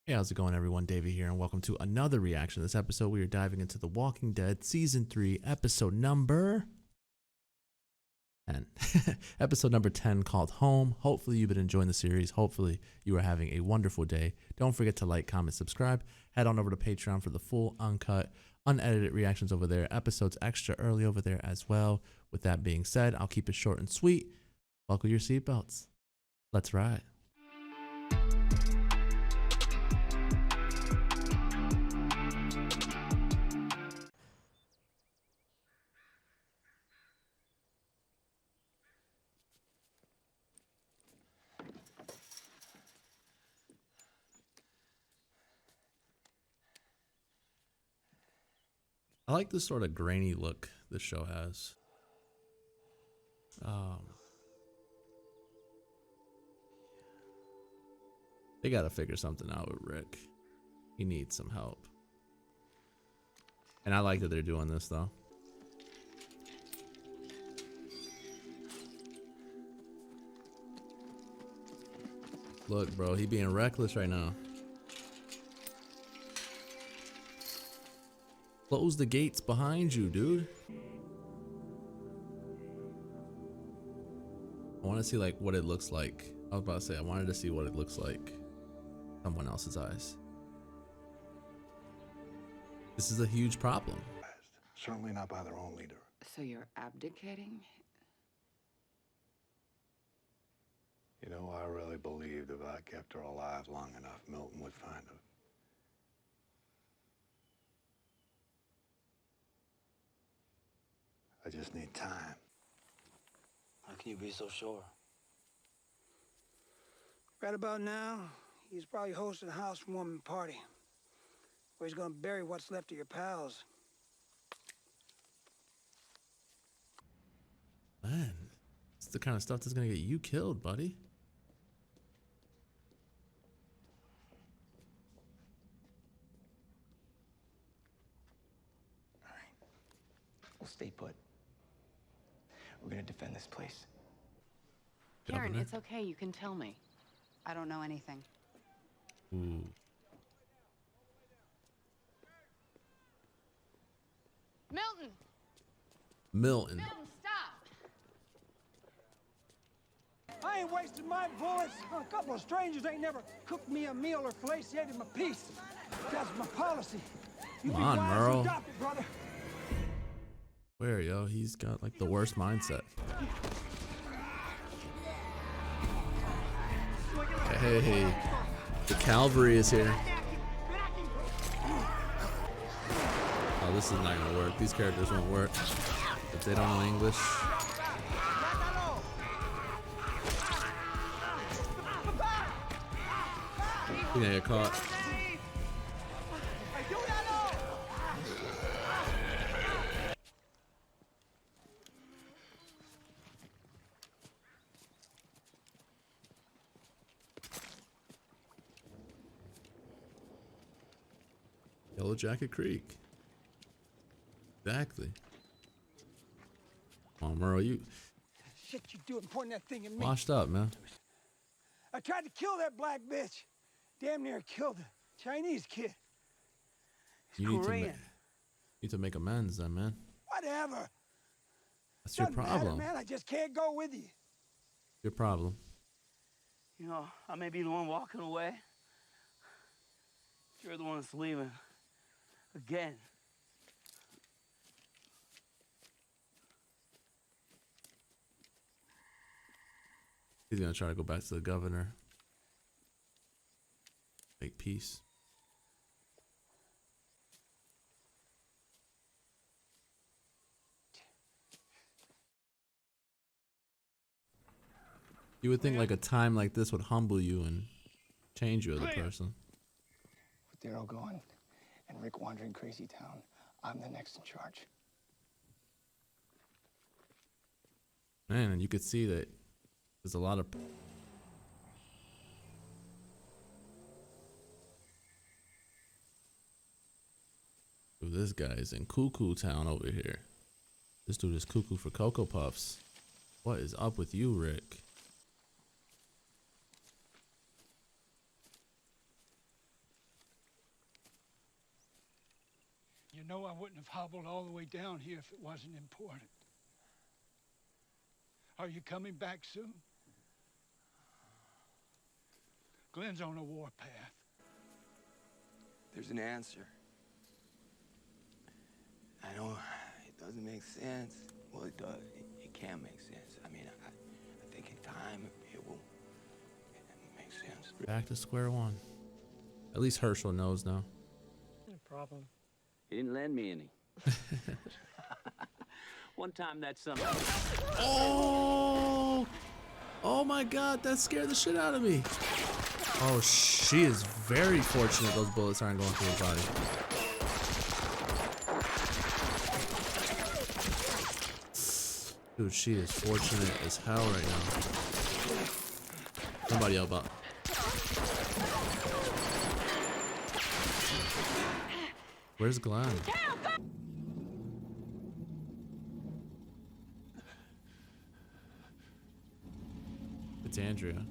Hey, how's it going, everyone? Davey here, and welcome to another reaction. This episode, we are diving into The Walking Dead Season 3, episode number 10. Episode number 10 called Home. Hopefully, you've been enjoying the series. Hopefully, you are having a wonderful day. Don't forget to like, comment, subscribe. Head on over to Patreon for the full, uncut, unedited reactions over there. Episodes extra early over there as well. With that being said, I'll keep it short and sweet. Buckle your seatbelts. Let's ride. I like this sort of grainy look this show has. They gotta figure something out with Rick. He needs some help. And I like that they're doing this though. Look, bro, he being reckless right now. Close the gates behind you, dude. I want to see like what it looks like. I was about to say, I wanted to see what it looks like. Someone else's eyes. This is a huge problem. Certainly not by their own leader. So you're abdicating? You know, I really believed if I kept her alive long enough, Milton would find her. I just need time. How can you be so sure? Right about now, he's probably hosting a housewarming party where he's gonna bury what's left of your pals. Man, it's the kind of stuff that's gonna get you killed, buddy. All right. We'll stay put. We're gonna defend this place. Karen, Governor? it's okay. You can tell me. I don't know anything. Ooh. Milton! Milton. Milton, stop! I ain't wasting my bullets on a couple of strangers ain't never cooked me a meal or flaciated my piece. That's my policy. You Come be on, wise and Merle. adopt it, brother. Where, yo? He's got like the worst mindset. Hey, the cavalry is here. Oh, this is not gonna work. These characters won't work if they don't know English. You're gonna get caught. Yellow Jacket Creek. Exactly. Come on, Merle, you Shit you doing pointing that thing at me. washed up, man. I tried to kill that black bitch. Damn near killed a Chinese kid. You need to, Korean. need to make amends then, man. Whatever. That's your Doesn't problem. matter, man. I just can't go with you. Your problem. You know, I may be the one walking away. You're the one that's leaving. Again. He's gonna try to go back to the governor. Make peace. You would think like a time like this would humble you and change you as a person. With Daryl gone and Rick wandering crazy town, I'm the next in charge. Man, and you could see that there's a lot of Ooh, this guy is in Cuckoo Town over here. This dude is cuckoo for Cocoa Puffs. What is up with you, Rick? You know I wouldn't have hobbled all the way down here if it wasn't important. Are you coming back soon? Glenn's on a warpath. There's an answer. I know it doesn't make sense. Well, it does. It can make sense. I mean, I think in time it will make sense. Back to square one. At least Herschel knows now. No problem. He didn't lend me any. One time that son Oh! Oh my god, that scared the shit out of me. Oh, she is very fortunate those bullets aren't going through her body. Dude, she is fortunate as hell right now. Somebody help out. Where's Glenn? It's Andrea.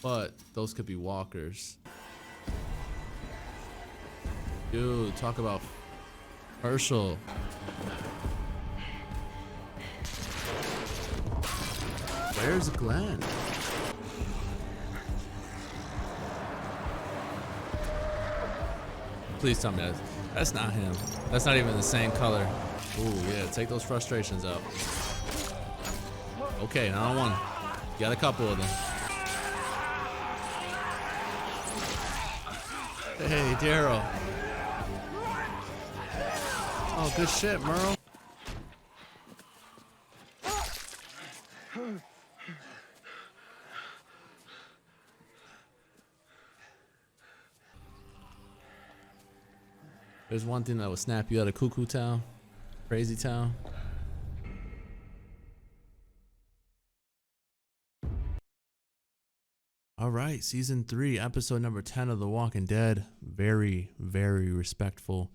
But those could be walkers. Dude, talk about Herschel. Where's Glenn? Please tell me that's not him. That's not even the same color. Ooh, yeah, take those frustrations out. Okay, now one. You got a couple of them. Hey, Daryl. Oh, good shit, Merle. There's one thing that will snap you out of Cuckoo Town, Crazy Town. All right, season 3, episode number 10 of The Walking Dead. Very, very respectful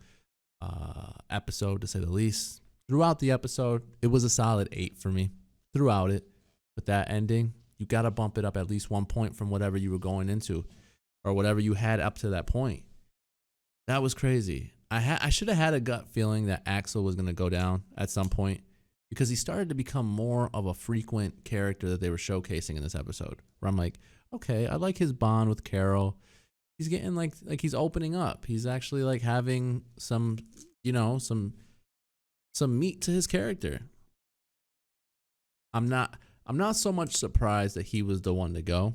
episode, to say the least. Throughout the episode, it was a solid 8 for me. Throughout it, with that ending, you got to bump it up at least 1 point from whatever you were going into, or whatever you had up to that point. That was crazy. I should have had a gut feeling that Axel was going to go down at some point, because he started to become more of a frequent character that they were showcasing in this episode, where I'm like, okay, I like his bond with Carol. He's getting like he's opening up. He's actually like having some, you know, some meat to his character. I'm not so much surprised that he was the one to go.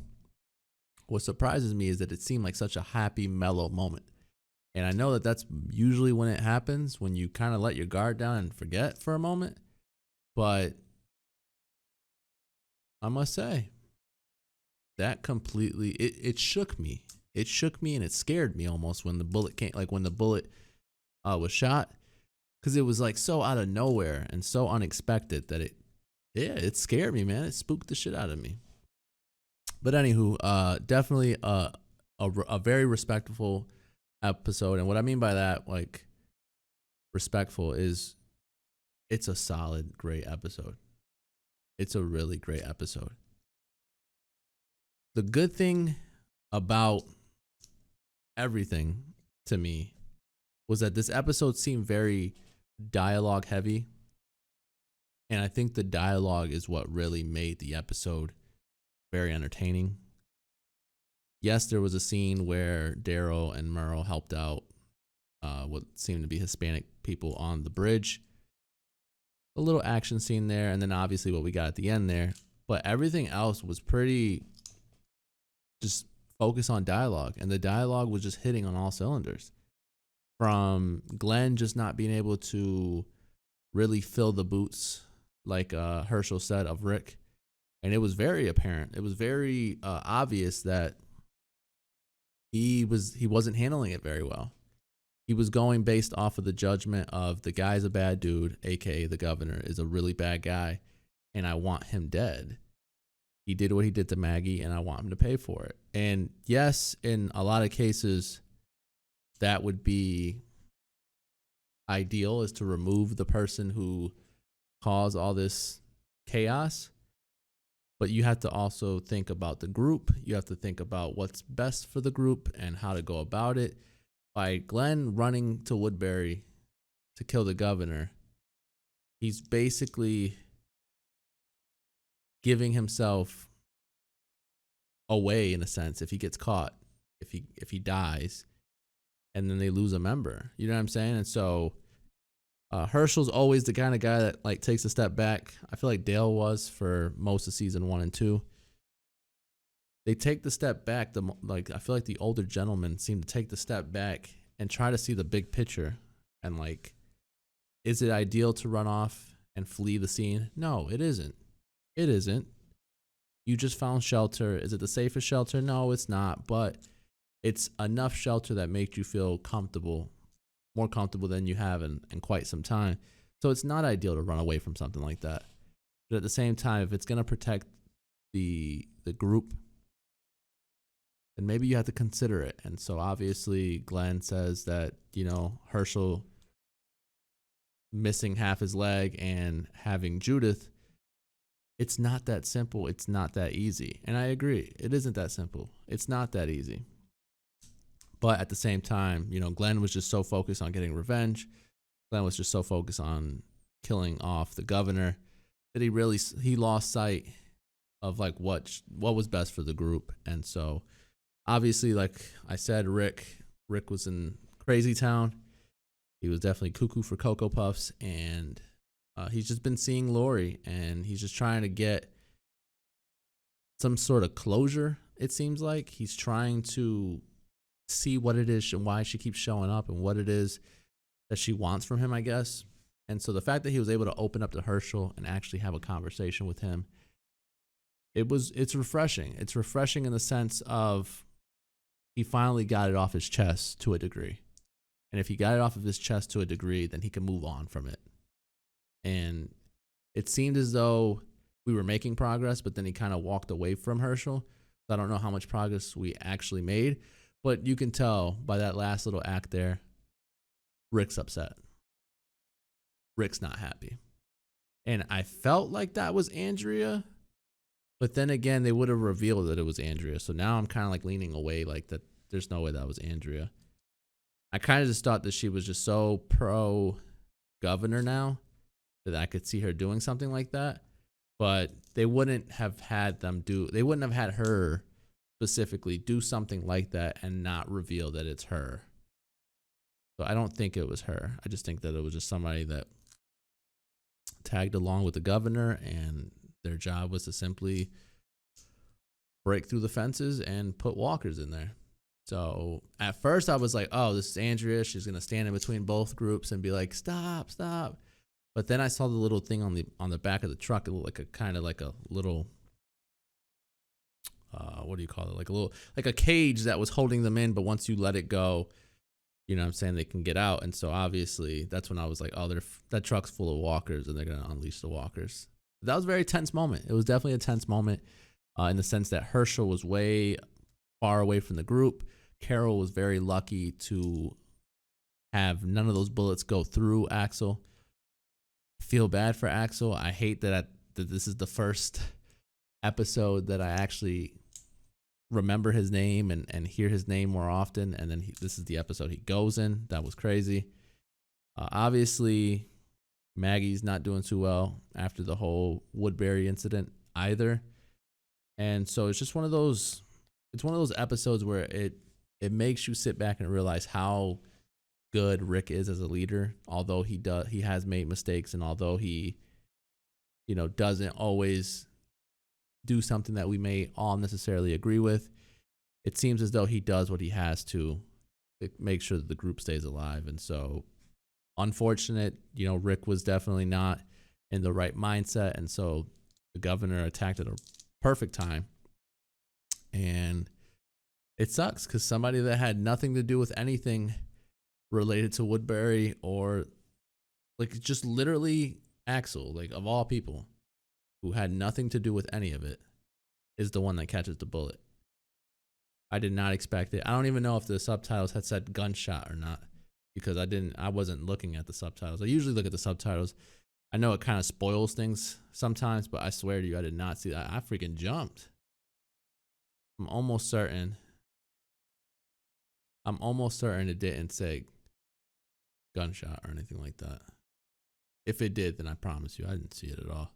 What surprises me is that it seemed like such a happy, mellow moment. And I know that that's usually when it happens, when you kind of let your guard down and forget for a moment. But I must say, that completely, it shook me. It shook me and it scared me almost when the bullet came, like when the bullet was shot. Because it was like so out of nowhere and so unexpected that it scared me, man. It spooked the shit out of me. But anywho, definitely a very respectful episode. And what I mean by that, like, respectful, is it's a solid, great episode. It's a really great episode. The good thing about everything to me was that this episode seemed very dialogue heavy. And I think the dialogue is what really made the episode very entertaining. Yes, there was a scene where Daryl and Merle helped out what seemed to be Hispanic people on the bridge. A little action scene there, and then obviously what we got at the end there. But everything else was pretty just focused on dialogue, and the dialogue was just hitting on all cylinders. From Glenn just not being able to really fill the boots, like Herschel said, of Rick. And it was very apparent. It was very obvious that he wasn't handling it very well. He was going based off of the judgment of the guy's a bad dude, aka the governor is a really bad guy, and I want him dead. He did what he did to Maggie, and I want him to pay for it. And yes, in a lot of cases, that would be ideal, is to remove the person who caused all this chaos. But you have to also think about the group. You have to think about what's best for the group and how to go about it. by Glenn running to Woodbury to kill the governor, he's basically giving himself away in a sense if he gets caught, if he dies, and then they lose a member. You know what I'm saying? And so Herschel's always the kind of guy that like takes a step back. I feel like Dale was for most of season 1 and 2. They take the step back. I feel like the older gentlemen seem to take the step back and try to see the big picture. And like, is it ideal to run off and flee the scene? No, it isn't. It isn't. You just found shelter. Is it the safest shelter? No, it's not. But it's enough shelter that makes you feel comfortable, more comfortable than you have in quite some time. So it's not ideal to run away from something like that. But at the same time, if it's going to protect the group, then maybe you have to consider it. And so obviously Glenn says that, Herschel missing half his leg and having Judith, it's not that simple. It's not that easy. And I agree. It isn't that simple. It's not that easy. But at the same time, Glenn was just so focused on getting revenge. Glenn was just so focused on killing off the governor that he lost sight of like what was best for the group. And so obviously, like I said, Rick was in crazy town. He was definitely cuckoo for Cocoa Puffs, and he's just been seeing Lori, and he's just trying to get some sort of closure. It seems like he's trying to see what it is and why she keeps showing up and what it is that she wants from him, I guess. And so the fact that he was able to open up to Herschel and actually have a conversation with him, it's refreshing. It's refreshing in the sense of he finally got it off his chest to a degree. And if he got it off of his chest to a degree, then he can move on from it. And it seemed as though we were making progress, but then he kind of walked away from Herschel. So I don't know how much progress we actually made, but you can tell by that last little act there, Rick's upset. Rick's not happy. And I felt like that was Andrea, but then again, they would have revealed that it was Andrea. So now I'm kind of like leaning away, like that there's no way that was Andrea. I kind of just thought that she was just so pro governor now that I could see her doing something like that. But they wouldn't have had her specifically do something like that and not reveal that it's her. So I don't think it was her. I just think that it was just somebody that tagged along with the governor, and their job was to simply break through the fences and put walkers in there. So at first I was like, oh, this is Andrea. She's going to stand in between both groups and be like, stop, stop. But then I saw the little thing on the back of the truck. It looked like a little, what do you call it? Like a cage that was holding them in. But once you let it go, you know what I'm saying, they can get out. And so obviously that's when I was like, oh, that truck's full of walkers and they're going to unleash the walkers. That was a very tense moment. It was definitely a tense moment in the sense that Herschel was way far away from the group. Carol was very lucky to have none of those bullets go through Axel. I feel bad for Axel. I hate that this is the first episode that I actually remember his name and hear his name more often. And then this is the episode he goes in. That was crazy. Obviously, Maggie's not doing too well after the whole Woodbury incident either. And so it's just one of those episodes where it makes you sit back and realize how good Rick is as a leader. Although he has made mistakes, and although he, doesn't always do something that we may all necessarily agree with, it seems as though he does what he has to make sure that the group stays alive. And so, unfortunate, Rick was definitely not in the right mindset, and so the governor attacked at a perfect time. And it sucks because somebody that had nothing to do with anything related to Woodbury, or like just literally Axel, like of all people, who had nothing to do with any of it, is the one that catches the bullet. I did not expect it. I don't even know if the subtitles had said gunshot or not, because I wasn't looking at the subtitles. I usually look at the subtitles. I know it kind of spoils things sometimes, but I swear to you, I did not see that. I freaking jumped. I'm almost certain I'm almost certain it didn't say gunshot or anything like that. If it did, then I promise you I didn't see it at all.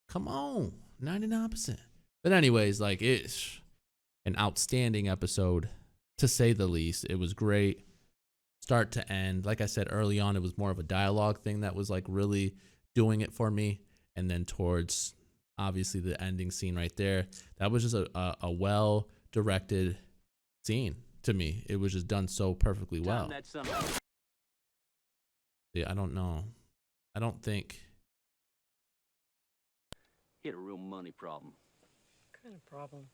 Come on, 99%. But anyways, like, it's an outstanding episode, to say the least. It was great, start to end. Like I said early on, it was more of a dialogue thing that was like really doing it for me. And then towards obviously the ending scene right there, that was just a well directed scene to me. It was just done so perfectly well. Time that some. Yeah, I don't know. I don't think. He had a real money problem. What kind of problem?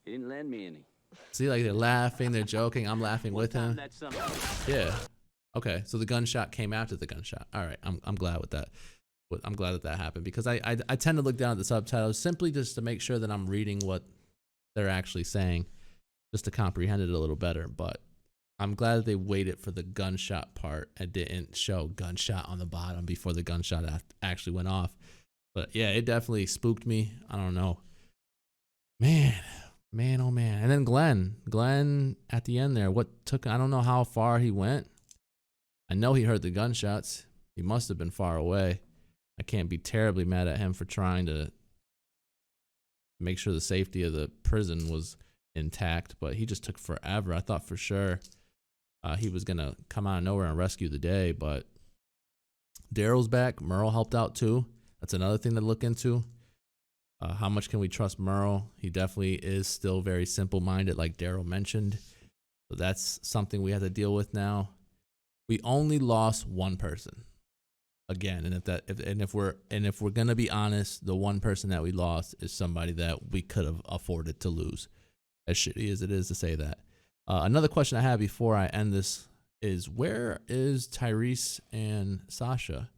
He didn't lend me any. See, like, they're laughing, they're joking. I'm laughing One with time him. that some. Yeah. Okay. So the gunshot came after the gunshot. All right. I'm glad with that. But I'm glad that happened, because I tend to look down at the subtitles simply just to make sure that I'm reading what they're actually saying, just to comprehend it a little better. But I'm glad that they waited for the gunshot part and didn't show gunshot on the bottom before the gunshot actually went off. But yeah, it definitely spooked me. I don't know. Man, oh man. And then Glenn at the end there, I don't know how far he went. I know he heard the gunshots. He must have been far away. I can't be terribly mad at him for trying to make sure the safety of the prison was intact, but he just took forever. I thought for sure he was going to come out of nowhere and rescue the day, but Daryl's back. Merle helped out too. That's another thing to look into. How much can we trust Merle? He definitely is still very simple-minded, like Daryl mentioned. So that's something we have to deal with now. We only lost one person. Again, and if we're gonna be honest, the one person that we lost is somebody that we could have afforded to lose. As shitty as it is to say that. Another question I have before I end this is, where is Tyrese and Sasha?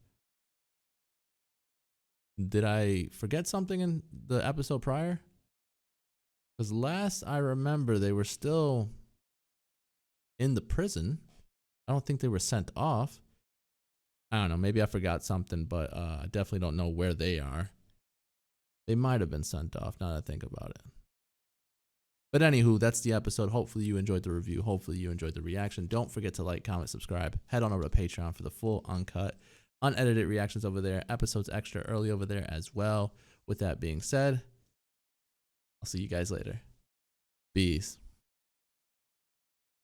Did I forget something in the episode prior? Because last I remember, they were still in the prison. I don't think they were sent off. I don't know. Maybe I forgot something, but I definitely don't know where they are. They might have been sent off, now that I think about it. But anywho, that's the episode. Hopefully you enjoyed the review. Hopefully you enjoyed the reaction. Don't forget to like, comment, subscribe. Head on over to Patreon for the full, uncut, unedited reactions over there. Episodes extra early over there as well. With that being said, I'll see you guys later. Peace.